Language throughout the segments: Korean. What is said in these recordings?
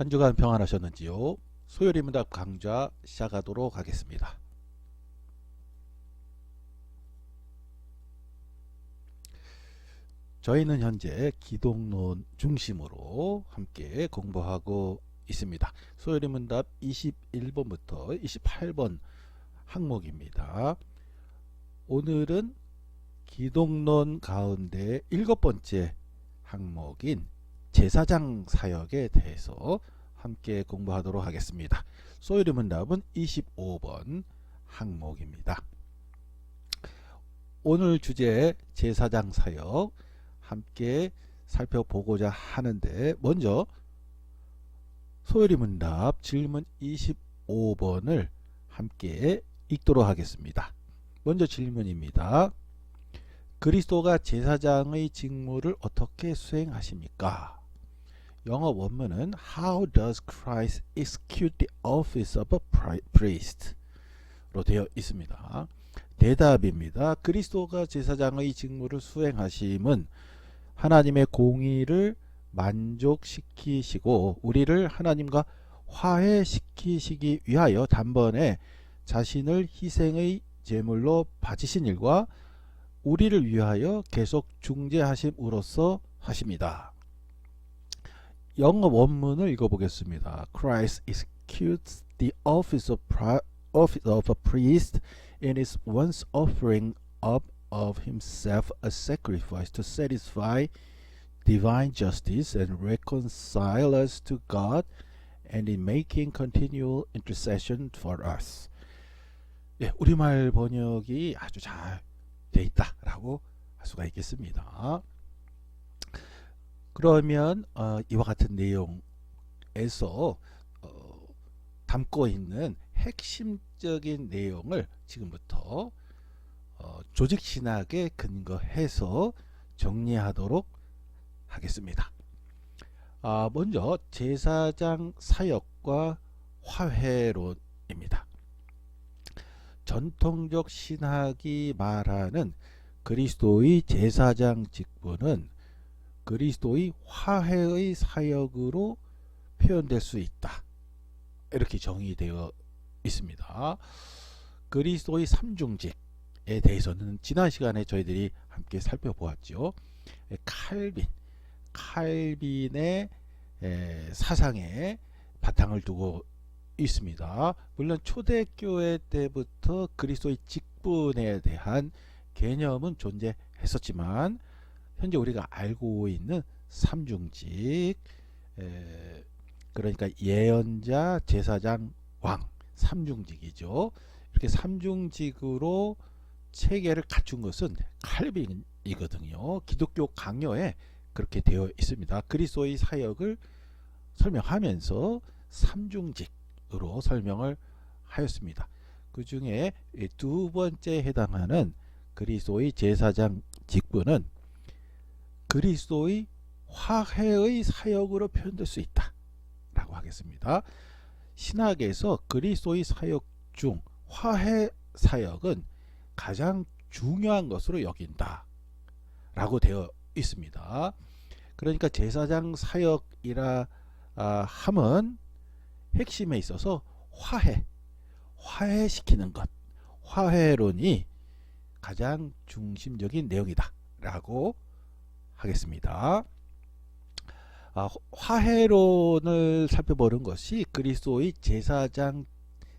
한 주간 평안하셨는지요? 소요리문답 강좌 시작하도록 하겠습니다. 저희는 현재 기독론 중심으로 함께 공부하고 있습니다. 소요리문답 21번부터 28번 항목입니다. 오늘은 기독론 가운데 7번째 항목인 제사장 사역에 대해서 함께 공부하도록 하겠습니다. 소요리문답은 25번 항목입니다. 오늘 주제 제사장 사역 함께 살펴보고자 하는데, 먼저 소요리문답 질문 25번을 함께 읽도록 하겠습니다. 먼저 질문입니다. 그리스도가 제사장의 직무를 어떻게 수행하십니까? 영어 원문은 How does Christ execute the office of a priest? 로 되어 있습니다. 대답입니다. 그리스도가 제사장의 직무를 수행하심은 하나님의 공의를 만족시키시고 우리를 하나님과 화해시키시기 위하여 단번에 자신을 희생의 제물로 바치신 일과 우리를 위하여 계속 중재하심으로써 하십니다. 영어 원문을 읽어보겠습니다. Christ executes the office of a priest and is once offering up of himself a sacrifice to satisfy divine justice and reconcile us to God and in making continual intercession for us. 예, 우리말 번역이 아주 잘 되어 있다라고 할 수가 있겠습니다. 그러면 이와 같은 내용에서 담고 있는 핵심적인 내용을 지금부터 조직신학에 근거해서 정리하도록 하겠습니다. 먼저 제사장 사역과 화해론입니다. 전통적 신학이 말하는 그리스도의 제사장 직분은 그리스도의 화해의 사역으로 표현될 수 있다, 이렇게 정의되어 있습니다. 그리스도의 삼중직에 대해서는 지난 시간에 저희들이 함께 살펴보았죠. 칼빈의 사상에 바탕을 두고 있습니다. 물론 초대교회 때부터 그리스도의 직분에 대한 개념은 존재했었지만 현재 우리가 알고 있는 삼중직, 그러니까 예언자, 제사장, 왕, 삼중직이죠. 이렇게 삼중직으로 체계를 갖춘 것은 칼빈이거든요. 기독교 강요에 그렇게 되어 있습니다. 그리스도의 사역을 설명하면서 삼중직으로 설명을 하였습니다. 그 중에 두 번째 해당하는 그리스도의 제사장 직분은 그리스도의 화해의 사역으로 표현될 수 있다 라고 하겠습니다. 신학에서 그리스도의 사역 중 화해 사역은 가장 중요한 것으로 여긴다 라고 되어 있습니다. 그러니까 제사장 사역이라 함은 핵심에 있어서 화해시키는 것, 화해론이 가장 중심적인 내용이다 라고 하겠습니다. 화해론을 살펴보는 것이 그리스도의 제사장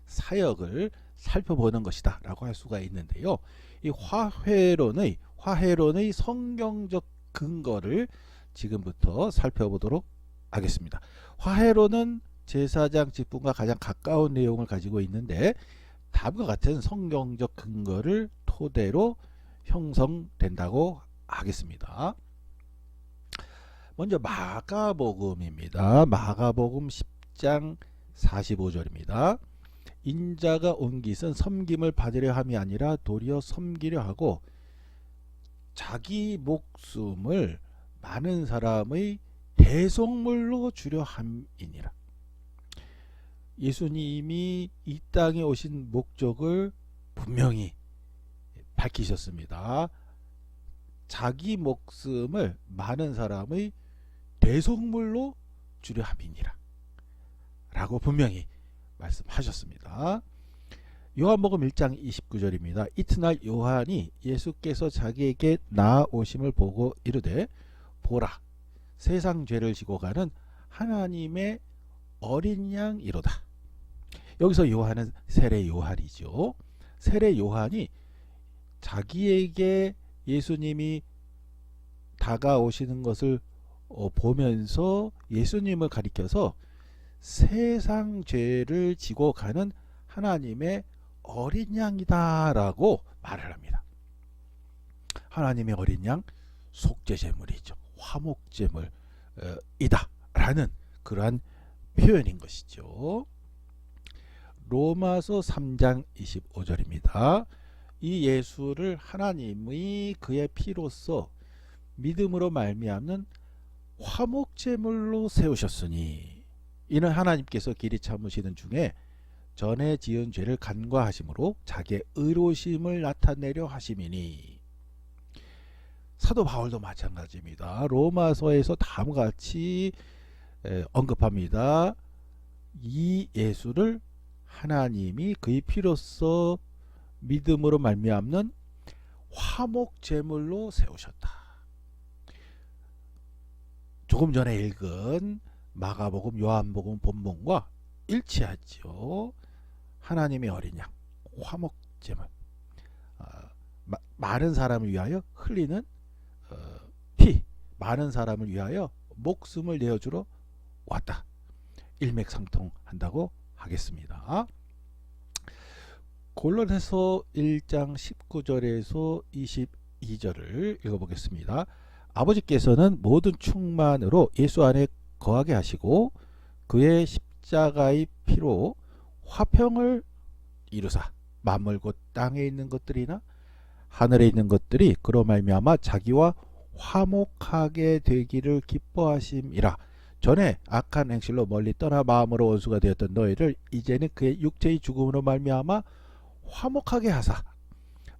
사역을 살펴보는 것이다 라고 할 수가 있는데요. 이 화해론의 성경적 근거를 지금부터 살펴보도록 하겠습니다. 화해론은 제사장 직분과 가장 가까운 내용을 가지고 있는데 다음과 같은 성경적 근거를 토대로 형성된다고 하겠습니다. 먼저 마가복음입니다. 마가복음 10장 45절입니다. 인자가 온 것은 섬김을 받으려 함이 아니라 도리어 섬기려 하고 자기 목숨을 많은 사람의 대속물로 주려 함이니라. 예수님이 이 땅에 오신 목적을 분명히 밝히셨습니다. 자기 목숨을 많은 사람의 대속물로 주려 함이니라. 라고 분명히 말씀하셨습니다. 요한복음 1장 29절입니다. 이튿날 요한이 예수께서 자기에게 나아오심을 보고 이르되 보라 세상 죄를 지고 가는 하나님의 어린 양이로다. 여기서 요한은 세례 요한이죠. 세례 요한이 자기에게 예수님이 다가오시는 것을 보면서 예수님을 가리켜서 세상 죄를 지고 가는 하나님의 어린 양이다 라고 말을 합니다. 하나님의 어린 양 속죄제물이죠. 화목제물 이다 라는 그러한 표현인 것이죠. 로마서 3장 25절입니다. 이 예수를 하나님이 그의 피로써 믿음으로 말미암는 화목제물로 세우셨으니 이는 하나님께서 길이 참으시는 중에 전에 지은 죄를 간과하심으로 자기의 의로우심을 나타내려 하심이니. 사도 바울도 마찬가지입니다. 로마서에서 다음과 같이 언급합니다. 이 예수를 하나님이 그의 피로써 믿음으로 말미암는 화목제물로 세우셨다. 조금 전에 읽은 마가복음, 요한복음 본문과 일치하죠. 하나님의 어린 양, 화목제물. 많은 사람을 위하여 흘리는 피, 많은 사람을 위하여 목숨을 내어주러 왔다. 일맥상통한다고 하겠습니다. 골로새서 1장 19절에서 22절을 읽어보겠습니다. 아버지께서는 모든 충만으로 예수 안에 거하게 하시고 그의 십자가의 피로 화평을 이루사 만물 곧 땅에 있는 것들이나 하늘에 있는 것들이 그로 말미암아 자기와 화목하게 되기를 기뻐하심이라. 전에 악한 행실로 멀리 떠나 마음으로 원수가 되었던 너희를 이제는 그의 육체의 죽음으로 말미암아 화목하게 하사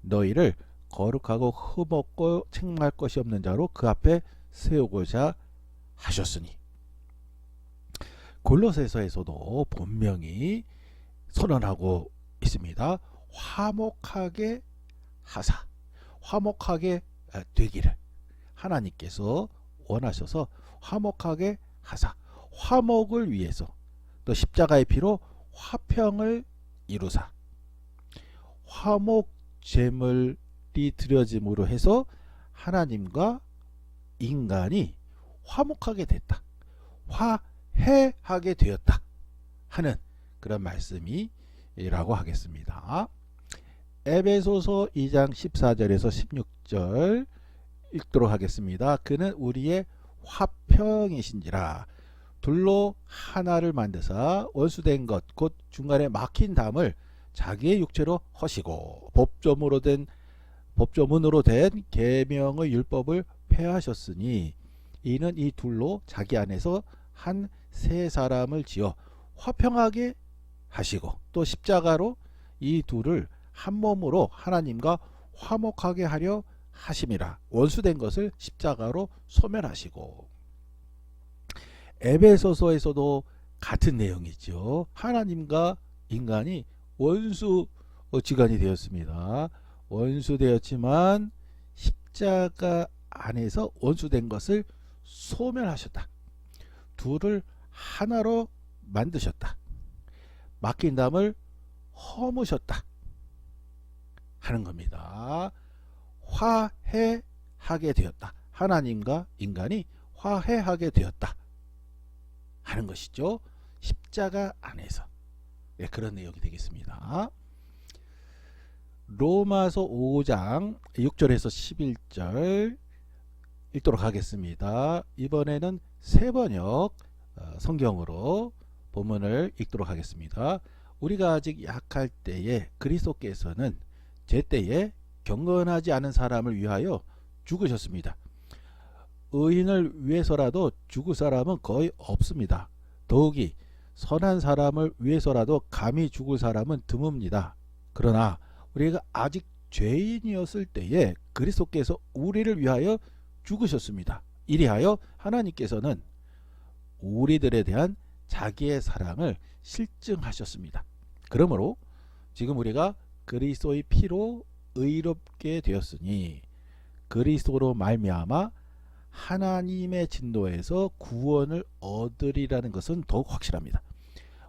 너희를 거룩하고 흠없고 책망할 것이 없는 자로 그 앞에 세우고자 하셨으니. 골로새서에서도 분명히 선언하고 있습니다. 화목하게 하사, 화목하게 되기를 하나님께서 원하셔서 화목하게 하사, 화목을 위해서 또 십자가의 피로 화평을 이루사, 화목 제물이 드려짐으로 해서 하나님과 인간이 화목하게 됐다, 화해하게 되었다 하는 그런 말씀이라고 하겠습니다. 에베소서 2장 14절에서 16절 읽도록 하겠습니다. 그는 우리의 화평이신지라 둘로 하나를 만드사 원수된 것 곧 중간에 막힌 담을 자기의 육체로 허시고 법조문으로 된 계명의 율법을 폐하셨으니 이는 이 둘로 자기 안에서 한 세 사람을 지어 화평하게 하시고 또 십자가로 이 둘을 한 몸으로 하나님과 화목하게 하려 하심이라. 원수된 것을 십자가로 소멸하시고. 에베소서에서도 같은 내용이죠. 하나님과 인간이 원수지간이 되었습니다. 원수되었지만 십자가 안에서 원수된 것을 소멸하셨다. 둘을 하나로 만드셨다. 맡긴 담을 허무셨다 하는 겁니다. 화해하게 되었다. 하나님과 인간이 화해하게 되었다 하는 것이죠. 십자가 안에서. 네, 그런 내용이 되겠습니다. 로마서 5장 6절에서 11절 읽도록 하겠습니다. 이번에는 세번역 성경으로 본문을 읽도록 하겠습니다. 우리가 아직 약할 때에 그리스도께서는 제때에 경건하지 않은 사람을 위하여 죽으셨습니다. 의인을 위해서라도 죽을 사람은 거의 없습니다. 더욱이 선한 사람을 위해서라도 감히 죽을 사람은 드뭅니다. 그러나 우리가 아직 죄인이었을 때에 그리스도께서 우리를 위하여 죽으셨습니다. 이리하여 하나님께서는 우리들에 대한 자기의 사랑을 실증하셨습니다. 그러므로 지금 우리가 그리스도의 피로 의롭게 되었으니 그리스도로 말미암아 하나님의 진노에서 구원을 얻으리라는 것은 더욱 확실합니다.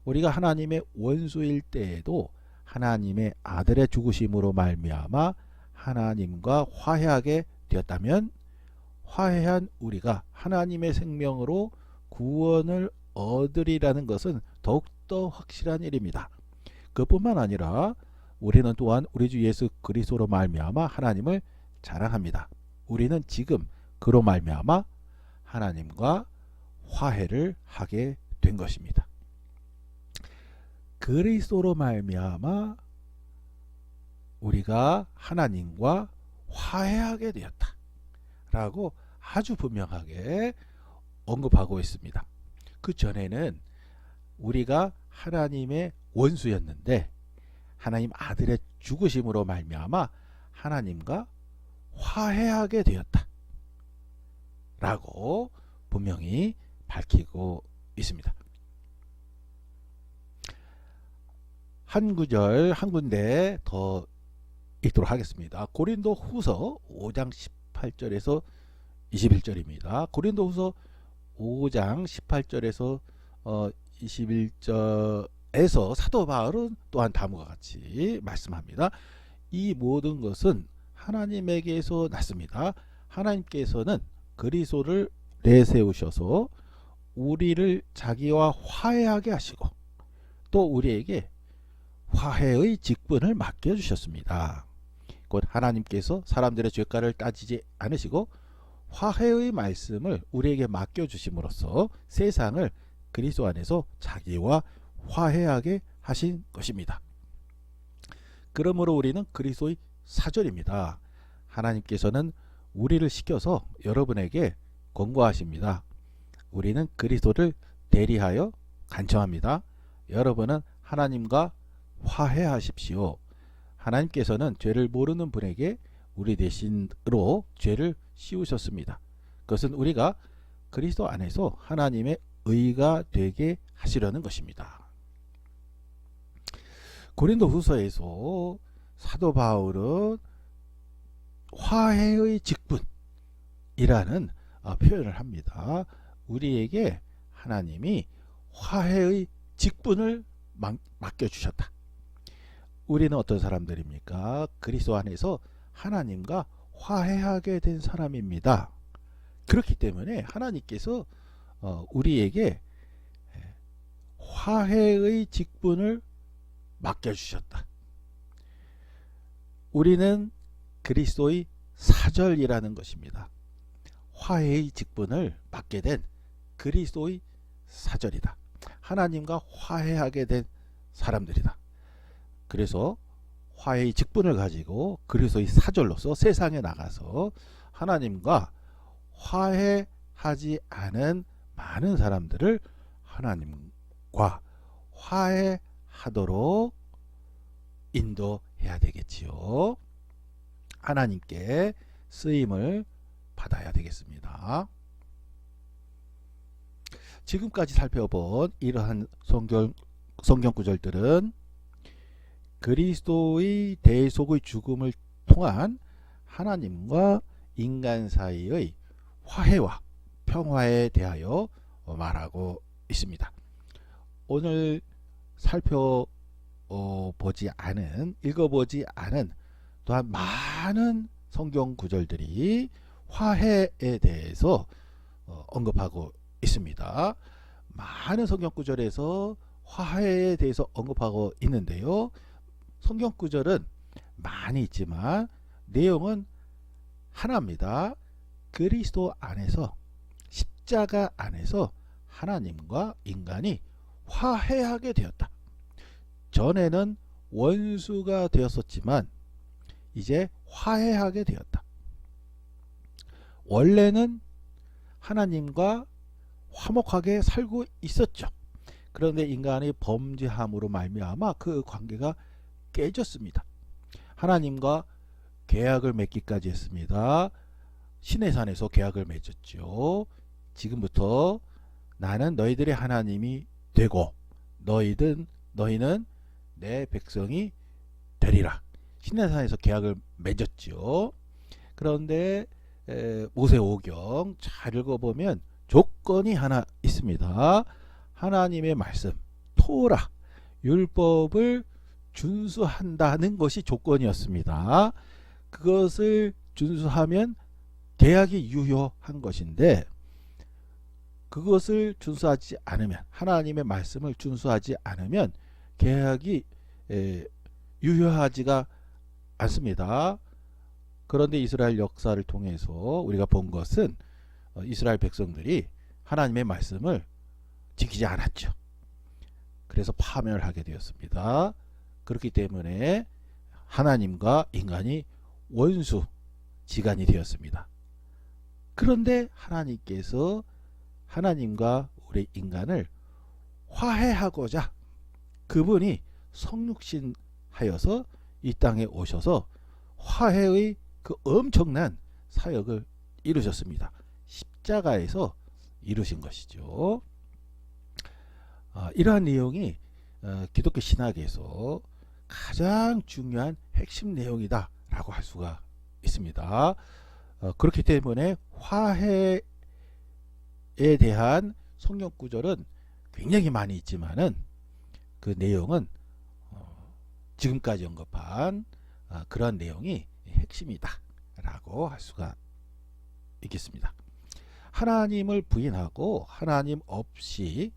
우리가 하나님의 원수일 때에도 하나님의 아들의 죽으심으로 말미암아 하나님과 화해하게 되었다면 화해한 우리가 하나님의 생명으로 구원을 얻으리라는 것은 더욱더 확실한 일입니다. 그뿐만 아니라 우리는 또한 우리 주 예수 그리스도로 말미암아 하나님을 자랑합니다. 우리는 지금 그로 말미암아 하나님과 화해를 하게 된 것입니다. 그리스도로 말미암아 우리가 하나님과 화해하게 되었다 라고 아주 분명하게 언급하고 있습니다. 그 전에는 우리가 하나님의 원수였는데 하나님 아들의 죽으심으로 말미암아 하나님과 화해하게 되었다 라고 분명히 밝히고 있습니다. 한 구절 한 군데 더 읽도록 하겠습니다. 고린도 후서 5장 18절에서 21절입니다. 고린도 후서 5장 18절에서 21절에서 사도 바울은 또한 다음과 같이 말씀합니다. 이 모든 것은 하나님에게서 났습니다. 하나님께서는 그리스도를 내세우셔서 우리를 자기와 화해하게 하시고 또 우리에게 화해의 직분을 맡겨주셨습니다. 곧 하나님께서 사람들의 죄가를 따지지 않으시고 화해의 말씀을 우리에게 맡겨주심으로써 세상을 그리스도 안에서 자기와 화해하게 하신 것입니다. 그러므로 우리는 그리스도의 사절입니다. 하나님께서는 우리를 시켜서 여러분에게 권고하십니다. 우리는 그리스도를 대리하여 간청합니다. 여러분은 하나님과 화해하십시오. 하나님께서는 죄를 모르는 분에게 우리 대신으로 죄를 씌우셨습니다. 그것은 우리가 그리스도 안에서 하나님의 의가 되게 하시려는 것입니다. 고린도 후서에서 사도 바울은 화해의 직분이라는 표현을 합니다. 우리에게 하나님이 화해의 직분을 맡겨주셨다. 우리는 어떤 사람들입니까? 그리스도 안에서 하나님과 화해하게 된 사람입니다. 그렇기 때문에 하나님께서 우리에게 화해의 직분을 맡겨주셨다. 우리는 그리스도의 사절이라는 것입니다. 화해의 직분을 맡게 된 그리스도의 사절이다. 하나님과 화해하게 된 사람들이다. 그래서 화해의 직분을 가지고 그리스도의 사절로서 세상에 나가서 하나님과 화해하지 않은 많은 사람들을 하나님과 화해하도록 인도해야 되겠지요. 하나님께 쓰임을 받아야 되겠습니다. 지금까지 살펴본 이러한 성경 구절들은 그리스도의 대속의 죽음을 통한 하나님과 인간 사이의 화해와 평화에 대하여 말하고 있습니다. 오늘 읽어보지 않은 또한 많은 성경 구절들이 화해에 대해서 언급하고 있습니다. 많은 성경 구절에서 화해에 대해서 언급하고 있는데요. 성경 구절은 많이 있지만 내용은 하나입니다. 그리스도 안에서 십자가 안에서 하나님과 인간이 화해하게 되었다. 전에는 원수가 되었었지만 이제 화해하게 되었다. 원래는 하나님과 화목하게 살고 있었죠. 그런데 인간이 범죄함으로 말미암아 그 관계가 깨졌습니다. 하나님과 계약을 맺기까지 했습니다. 시내산에서 계약을 맺었죠. 지금부터 나는 너희들의 하나님이 되고 너희는 내 백성이 되리라. 시내산에서 계약을 맺었죠. 그런데 모세오경 잘 읽어보면 조건이 하나 있습니다. 하나님의 말씀, 토라, 율법을 준수한다는 것이 조건이었습니다. 그것을 준수하면 계약이 유효한 것인데, 그것을 준수하지 않으면, 하나님의 말씀을 준수하지 않으면 계약이 유효하지가 않습니다. 그런데 이스라엘 역사를 통해서 우리가 본 것은 이스라엘 백성들이 하나님의 말씀을 지키지 않았죠. 그래서 파멸하게 되었습니다. 그렇기 때문에 하나님과 인간이 원수지간이 되었습니다. 그런데 하나님께서 하나님과 우리 인간을 화해하고자 그분이 성육신 하여서 이 땅에 오셔서 화해의 그 엄청난 사역을 이루셨습니다. 십자가에서 이루신 것이죠. 이러한 내용이 기독교 신학에서 가장 중요한 핵심 내용이다 라고 할 수가 있습니다. 그렇기 때문에 화해에 대한 성경 구절은 굉장히 많이 있지만은 그 내용은 지금까지 언급한 그런 내용이 핵심이다 라고 할 수가 있겠습니다. 하나님을 부인하고 하나님 없이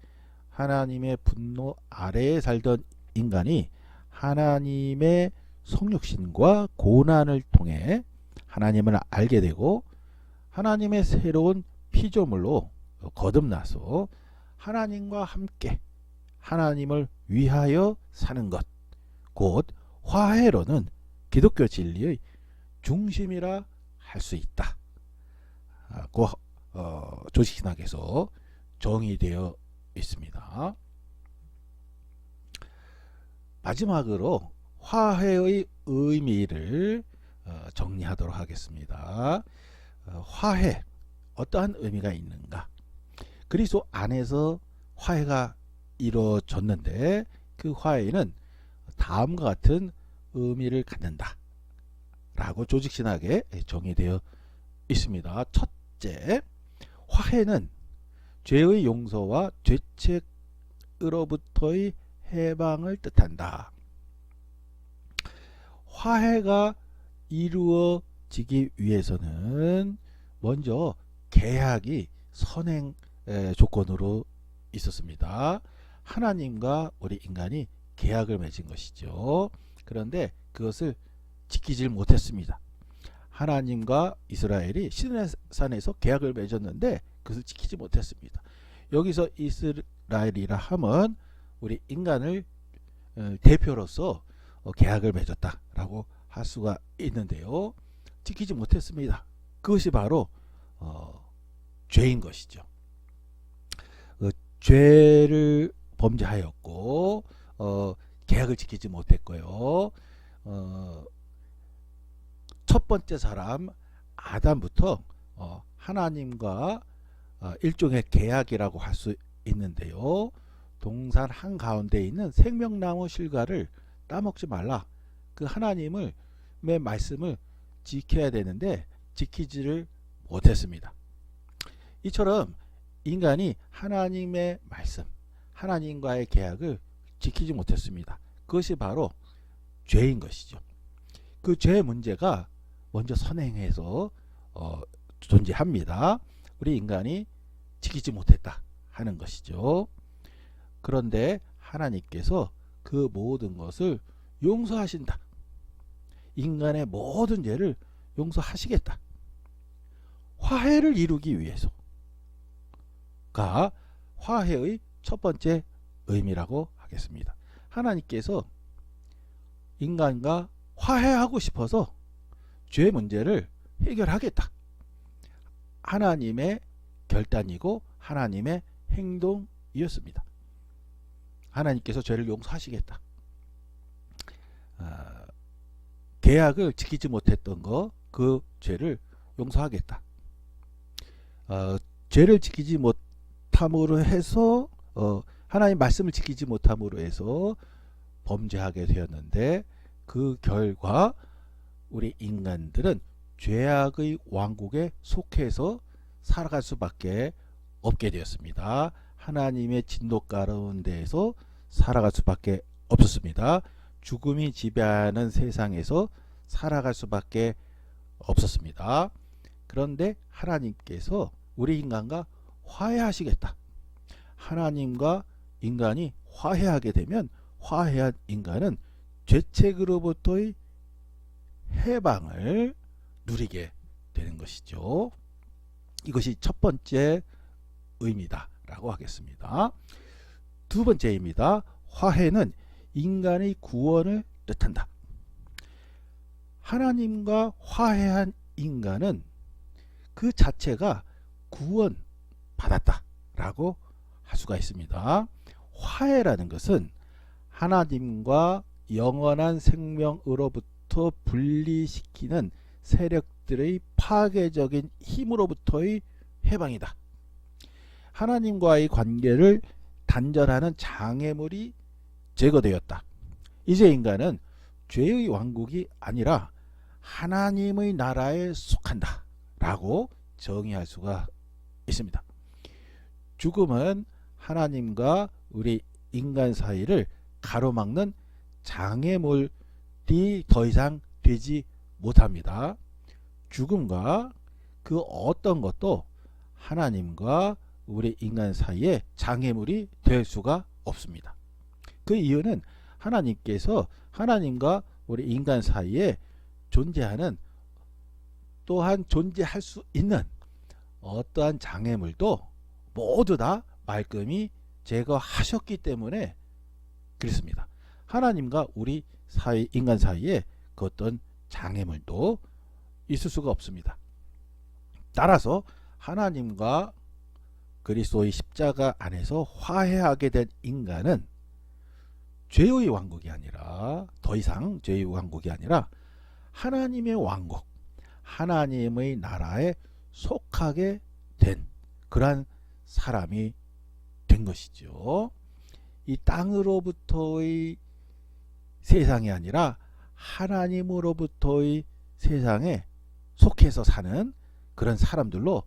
하나님의 분노 아래에 살던 인간이 하나님의 성육신과 고난을 통해 하나님을 알게 되고 하나님의 새로운 피조물로 거듭나서 하나님과 함께 하나님을 위하여 사는 것, 곧 화해로는 기독교 진리의 중심이라 할 수 있다. 조직신학에서 정의되어 있습니다. 마지막으로 화해의 의미를 정리하도록 하겠습니다. 화해, 어떠한 의미가 있는가? 그리스도 안에서 화해가 이루어졌는데 그 화해는 다음과 같은 의미를 갖는다 라고 조직신학에 정의되어 있습니다. 첫째, 화해는 죄의 용서와 죄책으로부터의 해방을 뜻한다. 화해가 이루어지기 위해서는 먼저 계약이 선행 조건으로 있었습니다. 하나님과 우리 인간이 계약을 맺은 것이죠. 그런데 그것을 지키질 못했습니다. 하나님과 이스라엘이 시내산에서 계약을 맺었는데 그것을 지키지 못했습니다. 여기서 이스라엘이라 함은 우리 인간을 대표로서 계약을 맺었다라고 할 수가 있는데요. 지키지 못했습니다. 그것이 바로 죄인 것이죠. 죄를 범죄하였고 계약을 지키지 못했고요. 첫 번째 사람 아담부터 하나님과 일종의 계약이라고 할 수 있는데요. 동산 한가운데 있는 생명나무 실과를 따먹지 말라. 그 하나님의 말씀을 지켜야 되는데 지키지를 못했습니다. 이처럼 인간이 하나님의 말씀, 하나님과의 계약을 지키지 못했습니다. 그것이 바로 죄인 것이죠. 그 죄의 문제가 먼저 선행해서 존재합니다. 우리 인간이 지키지 못했다 하는 것이죠. 그런데 하나님께서 그 모든 것을 용서하신다. 인간의 모든 죄를 용서하시겠다. 화해를 이루기 위해서가 화해의 첫 번째 의미라고 하겠습니다. 하나님께서 인간과 화해하고 싶어서 죄 문제를 해결하겠다. 하나님의 결단이고 하나님의 행동이었습니다. 하나님께서 죄를 용서하시겠다. 계약을 지키지 못했던 그 죄를 용서하겠다. 죄를 지키지 못함으로 해서 하나님 말씀을 지키지 못함으로 해서 범죄하게 되었는데 그 결과 우리 인간들은 죄악의 왕국에 속해서 살아갈 수밖에 없게 되었습니다. 하나님의 진노 가운데에서 살아갈 수밖에 없었습니다. 죽음이 지배하는 세상에서 살아갈 수밖에 없었습니다. 그런데 하나님께서 우리 인간과 화해하시겠다. 하나님과 인간이 화해하게 되면 화해한 인간은 죄책으로부터의 해방을 누리게 되는 것이죠. 이것이 첫 번째 의미다 라고 하겠습니다. 두 번째입니다. 화해는 인간의 구원을 뜻한다. 하나님과 화해한 인간은 그 자체가 구원 받았다 라고 할 수가 있습니다. 화해라는 것은 하나님과 영원한 생명으로부터 분리시키는 세력들의 파괴적인 힘으로부터의 해방이다. 하나님과의 관계를 단절하는 장애물이 제거되었다. 이제 인간은 죄의 왕국이 아니라 하나님의 나라에 속한다 라고 정의할 수가 있습니다. 죽음은 하나님과 우리 인간 사이를 가로막는 장애물이 더 이상 되지 못합니다. 죽음과 그 어떤 것도 하나님과 우리 인간 사이에 장애물이 될 수가 없습니다. 그 이유는 하나님께서 하나님과 우리 인간 사이에 존재하는 또한 존재할 수 있는 어떠한 장애물도 모두 다 말끔히 제거하셨기 때문에 그렇습니다. 하나님과 우리 사이, 인간 사이에 그 어떤 장애물도 있을 수가 없습니다. 따라서 하나님과 그리스도의 십자가 안에서 화해하게 된 인간은 죄의 왕국이 아니라 더 이상 죄의 왕국이 아니라 하나님의 왕국, 하나님의 나라에 속하게 된 그러한 사람이 된 것이죠. 이 땅으로부터의 세상이 아니라 하나님으로부터의 세상에 속해서 사는 그런 사람들로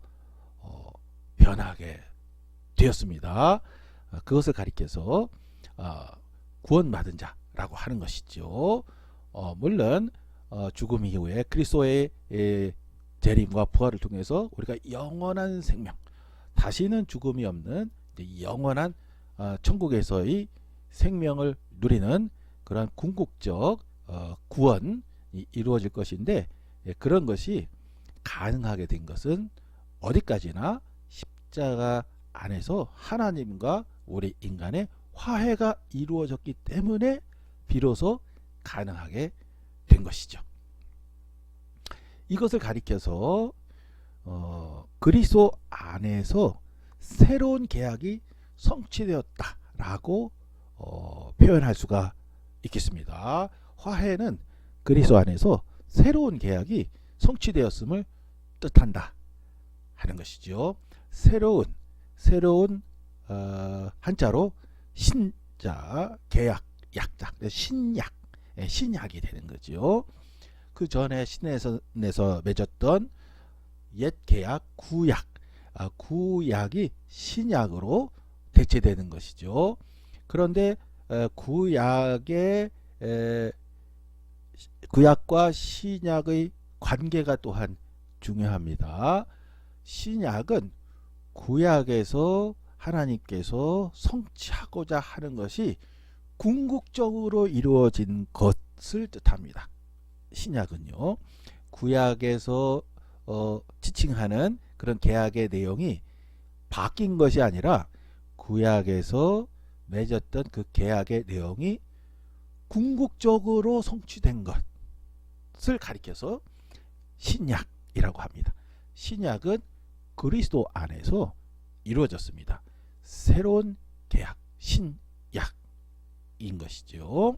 변하게 되었습니다. 그것을 가리켜서 구원받은 자라고 하는 것이죠. 물론 죽음 이후에 그리스도의 재림과 부활을 통해서 우리가 영원한 생명, 다시는 죽음이 없는 영원한 천국에서의 생명을 누리는 그런 궁극적 구원이 이루어질 것인데, 그런 것이 가능하게 된 것은 어디까지나 십자가 안에서 하나님과 우리 인간의 화해가 이루어졌기 때문에 비로소 가능하게 된 것이죠. 이것을 가리켜서 그리스도 안에서 새로운 계약이 성취되었다라고 표현할 수가 있겠습니다. 화해는 그리스도 안에서 새로운 계약이 성취되었음을 뜻한다 하는 것이죠. 새로운 한자로 신자, 계약, 약자, 신약이 되는 거죠. 그 전에 신에서 맺었던 옛 계약, 구약이 신약으로 대체되는 것이죠. 그런데 구약과 신약의 관계가 또한 중요합니다. 신약은 구약에서 하나님께서 성취하고자 하는 것이 궁극적으로 이루어진 것을 뜻합니다. 신약은요, 구약에서 지칭하는 그런 계약의 내용이 바뀐 것이 아니라 구약에서 맺었던 그 계약의 내용이 궁극적으로 성취된 것을 가리켜서 신약이라고 합니다. 신약은 그리스도 안에서 이루어졌습니다. 새로운 계약, 신약인 것이죠.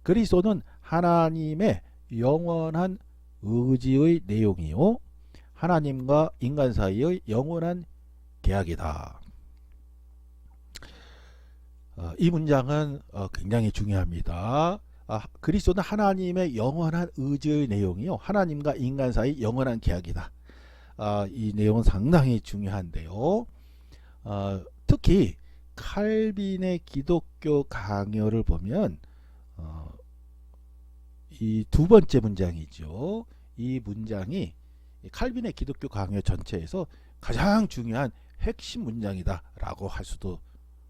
그리스도는 하나님의 영원한 의지의 내용이요, 하나님과 인간 사이의 영원한 계약이다. 이 문장은 굉장히 중요합니다. 그리스도는 하나님의 영원한 의지의 내용이요, 하나님과 인간 사이 영원한 계약이다. 이 내용은 상당히 중요한데요. 특히 칼빈의 기독교 강요를 보면 이 두 번째 문장이죠. 이 문장이 칼빈의 기독교 강요 전체에서 가장 중요한 핵심 문장이다 라고 할 수도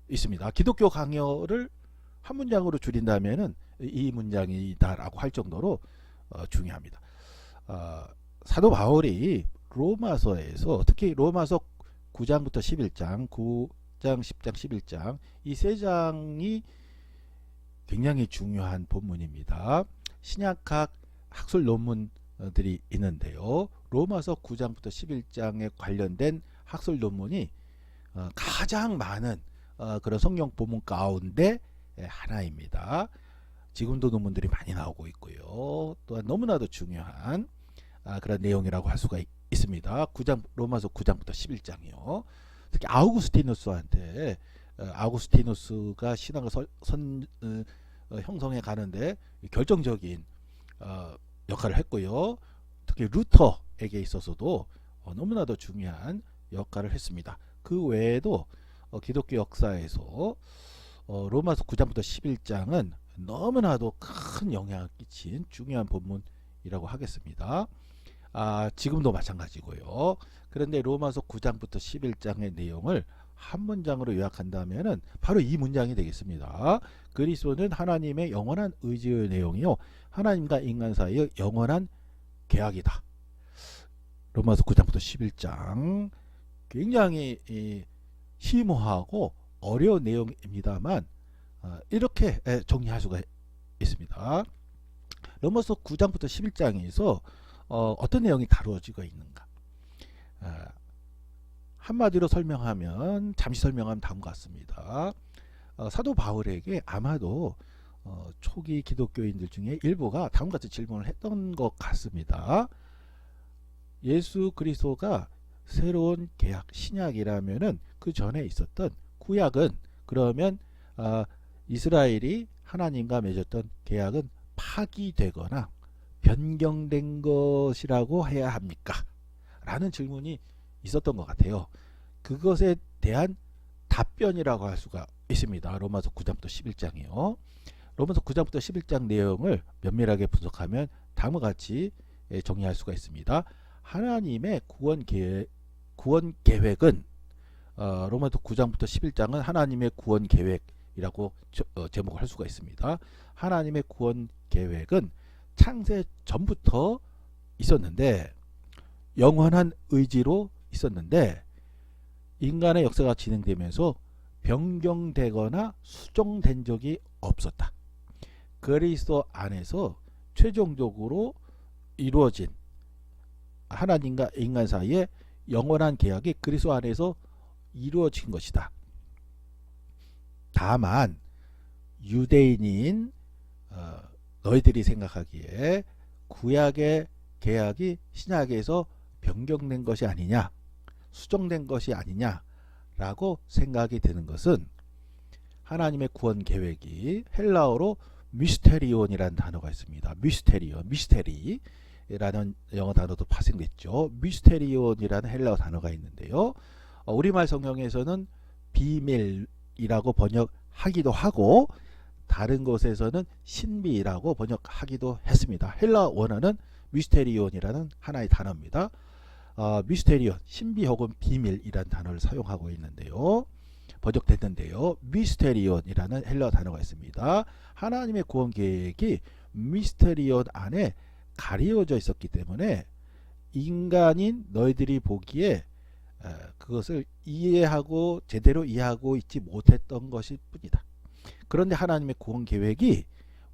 있습니다. 기독교 강요를 한 문장으로 줄인다면은 이 문장이다 라고 할 정도로 중요합니다. 사도 바울이 로마서에서, 특히 로마서 9장부터 11장, 9장, 10장, 11장 이 세 장이 굉장히 중요한 본문입니다. 신약학 학술 논문들이 있는데요. 로마서 9장부터 11장에 관련된 학술 논문이 가장 많은 그런 성경 본문 가운데 하나입니다. 지금도 논문들이 많이 나오고 있고요. 또한 너무나도 중요한 그런 내용이라고 할 수가 있습니다. 로마서 9장부터 11장이요. 특히 아우구스티누스한테, 아우구스티누스가 신학을 형성해 가는데 결정적인 역할을 했고요. 특히 루터에게 있어서도 너무나도 중요한 역할을 했습니다. 그 외에도 기독교 역사에서 로마서 9장부터 11장은 너무나도 큰 영향을 끼친 중요한 본문이라고 하겠습니다. 지금도 마찬가지고요. 그런데 로마서 9장부터 11장의 내용을 한 문장으로 요약한다면은 바로 이 문장이 되겠습니다. 그리스도는 하나님의 영원한 의지의 내용이요, 하나님과 인간 사이의 영원한 계약이다. 로마서 9장부터 11장 굉장히 심오하고 어려운 내용입니다만 이렇게 정리할 수가 있습니다. 로마서 9장부터 11장에서 어떤 내용이 다루어지고 있는가? 한마디로 설명하면, 잠시 설명하면 다음과 같습니다. 사도 바울에게 아마도 초기 기독교인들 중에 일부가 다음과 같은 질문을 했던 것 같습니다. 예수 그리스도가 새로운 계약, 신약이라면은 그 전에 있었던 구약은, 그러면 이스라엘이 하나님과 맺었던 계약은 파기되거나 변경된 것이라고 해야 합니까? 라는 질문이 있었던 것 같아요. 그것에 대한 답변이라고 할 수가 있습니다. 로마서 9장부터 11장이요. 로마서 9장부터 11장 내용을 면밀하게 분석하면 다음과 같이 정리할 수가 있습니다. 하나님의 구원 계획은, 로마서 9장부터 11장은 하나님의 구원 계획이라고 제목을 할 수가 있습니다. 하나님의 구원 계획은 창세 전부터 있었는데, 영원한 의지로 있었는데, 인간의 역사가 진행되면서 변경되거나 수정된 적이 없었다. 그리스도 안에서 최종적으로 이루어진 하나님과 인간 사이의 영원한 계약이 그리스도 안에서 이루어진 것이다. 다만 유대인인 너희들이 생각하기에 구약의 계약이 신약에서 변경된 것이 아니냐, 수정된 것이 아니냐라고 생각이 되는 것은, 하나님의 구원 계획이 헬라어로 미스테리온이라는 단어가 있습니다. 미스테리라는 영어 단어도 파생됐죠. 미스테리온이라는 헬라어 단어가 있는데요. 우리말 성경에서는 비밀이라고 번역하기도 하고, 다른 곳에서는 신비라고 번역하기도 했습니다. 헬라어 원어는 미스테리온이라는 하나의 단어입니다. 미스테리온, 신비 혹은 비밀이라는 단어를 사용하고 있는데요. 번역됐는데요. 미스테리온이라는 헬라어 단어가 있습니다. 하나님의 구원 계획이 미스테리온 안에 가려져 있었기 때문에 인간인 너희들이 보기에 그것을 제대로 이해하고 있지 못했던 것일 뿐이다. 그런데 하나님의 구원 계획이,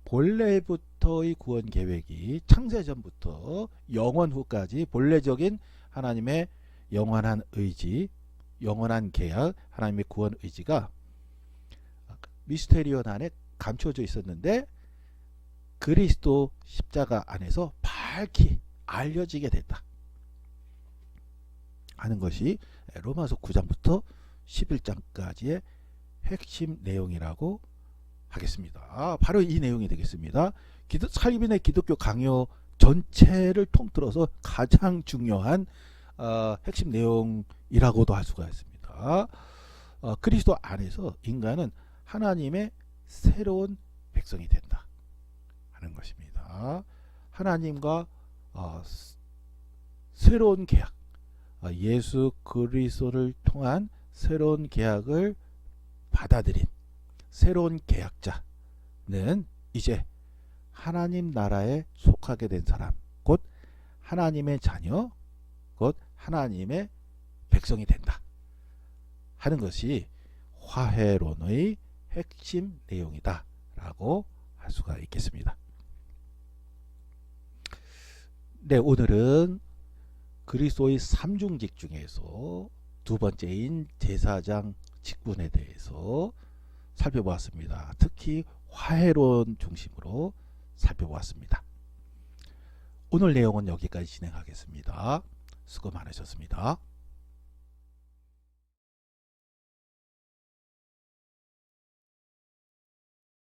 본래부터의 구원 계획이 창세전부터 영원 후까지 본래적인 하나님의 영원한 의지, 영원한 계약, 하나님의 구원 의지가 미스테리온 안에 감춰져 있었는데 그리스도 십자가 안에서 밝히 알려지게 됐다 하는 것이 로마서 9장부터 11장까지의 핵심 내용이라고 하겠습니다. 바로 이 내용이 되겠습니다. 살빈의 기독교 강요 전체를 통틀어서 가장 중요한 핵심 내용이라고도 할 수가 있습니다. 그리스도 안에서 인간은 하나님의 새로운 백성이 된다 하는 것입니다. 하나님과 새로운 계약, 예수 그리스도를 통한 새로운 계약을 받아들인 새로운 계약자는 이제 하나님 나라에 속하게 된 사람, 곧 하나님의 자녀, 곧 하나님의 백성이 된다 하는 것이 화해론의 핵심 내용이다 라고 할 수가 있겠습니다. 네, 오늘은 그리스도의 삼중직 중에서 두 번째인 제사장 직분에 대해서 살펴보았습니다. 특히 화해론 중심으로 살펴보았습니다. 오늘 내용은 여기까지 진행하겠습니다. 수고 많으셨습니다.